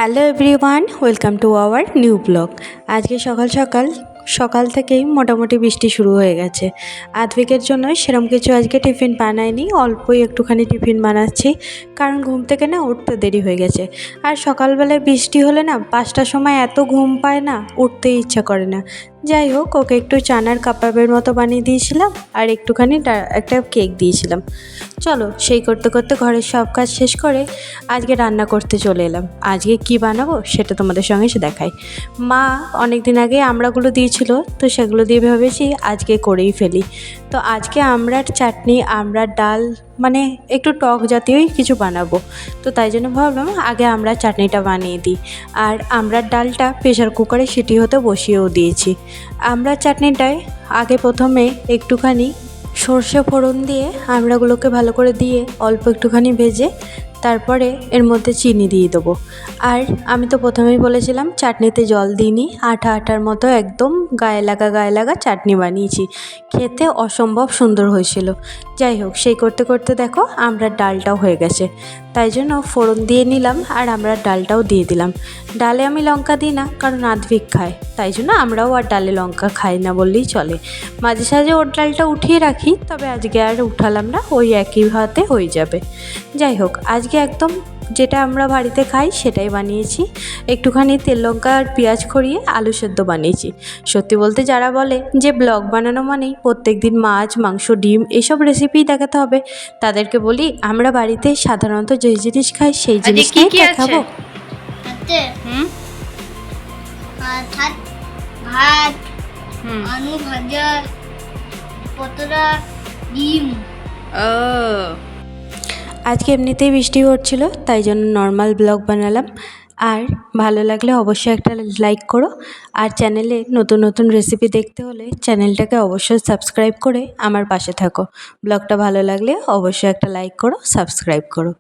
Hello everyone, welcome to our new blog. আজকে সকাল থেকেই মোটামুটি বৃষ্টি শুরু হয়ে গেছে। আদ্বিকের জন্য সেরকম কিছু আজকে টিফিন বানাইনি, অল্পই একটুখানি টিফিন বানাচ্ছি, কারণ ঘুম থেকে না উঠতে দেরি হয়ে গেছে। আর সকালবেলায় বৃষ্টি হলে না 5টার সময় এত ঘুম পায় না, উঠতেই ইচ্ছা করে না। যাই হোক, ওকে একটু চানার কাবাবের মতো বানিয়ে দিয়েছিলাম আর একটুখানি একটা কেক দিয়েছিলাম। চলো, সেই করতে করতে ঘরের সব কাজ শেষ করে আজকে রান্না করতে চলে এলাম। আজকে কি বানাবো সেটা তোমাদের সঙ্গে দেখাই। মা অনেক দিন আগে আমড়াগুলো দিয়েছিল, তো সেগুলো দিয়ে ভেবেছি আজকে করেই ফেলি। তো আজকে আমড়ার চাটনি, আমড়ার ডাল, মানে একটু টক জাতীয়ই কিছু বানাবো। তো তাই জন্য ভাবলাম আগে আমড়ার চাটনিটা বানিয়ে দিই। আর আমড়ার ডালটা প্রেশার কুকারে সিটি হতে বসিয়েও দিয়েছি। আমড়ার চাটনিটায় আগে প্রথমে একটুখানি সর্ষে ফোড়ন দিয়ে আমড়াগুলোকে ভালো করে দিয়ে অল্প একটুখানি ভেজে তারপরে এর মধ্যে চিনি দিয়ে দেবো। আর আমি তো প্রথমেই বলেছিলাম চাটনিতে জল দিইনি, আঠা আঠার মতো একদম গায়ে লাগা চাটনি বানিয়েছি। খেতে অসম্ভব সুন্দর হয়েছিল। যাই হোক, সেই করতে করতে দেখো আমড়ার ডালটাও হয়ে গেছে। তাই জন্য ফোড়ন দিয়ে নিলাম আর আমড়ার ডালটাও দিয়ে দিলাম। ডালে আমি লঙ্কা দিই না, কারণ আদ্বিক খায়, তাই জন্য আমরাও আর ডালে লঙ্কা খাই না বললেই চলে। মাঝে সাঝে ওর ডালটা উঠিয়ে রাখি, তবে আজকে আর উঠালাম না, ওই একই ভাতে হয়ে যাবে। যাই হোক, আজকে একদম যেটা আমরা বাড়িতে খাই সেটাই বানিয়েছি। একটুখানি তেল লঙ্কা আর পেঁয়াজ খড়িয়ে আলু সেদ্ধ বানিয়েছি। সত্যি বলতে যারা বলে যে ব্লগ বানানো মানেই প্রত্যেক দিন মাছ, মাংস, ডিম এসব রেসিপিই দেখাতে হবে, তাদেরকে বলি আমরা বাড়িতে সাধারণত যে জিনিস খাই সেই জিনিসটাই দেখাবো। ভাত, আলু ভাজা, পতোড়া, ডিম। আজকে এমনিতেই বৃষ্টি হচ্ছিল, তাই জন্য নর্মাল ব্লগ বানালাম। আর ভালো লাগলে অবশ্যই একটা লাইক করো। আর চ্যানেলে নতুন নতুন রেসিপি দেখতে হলে চ্যানেলটাকে অবশ্যই সাবস্ক্রাইব করে আমার পাশে থাকো। ব্লগটা ভালো লাগলে অবশ্যই একটা লাইক করো, সাবস্ক্রাইব করো।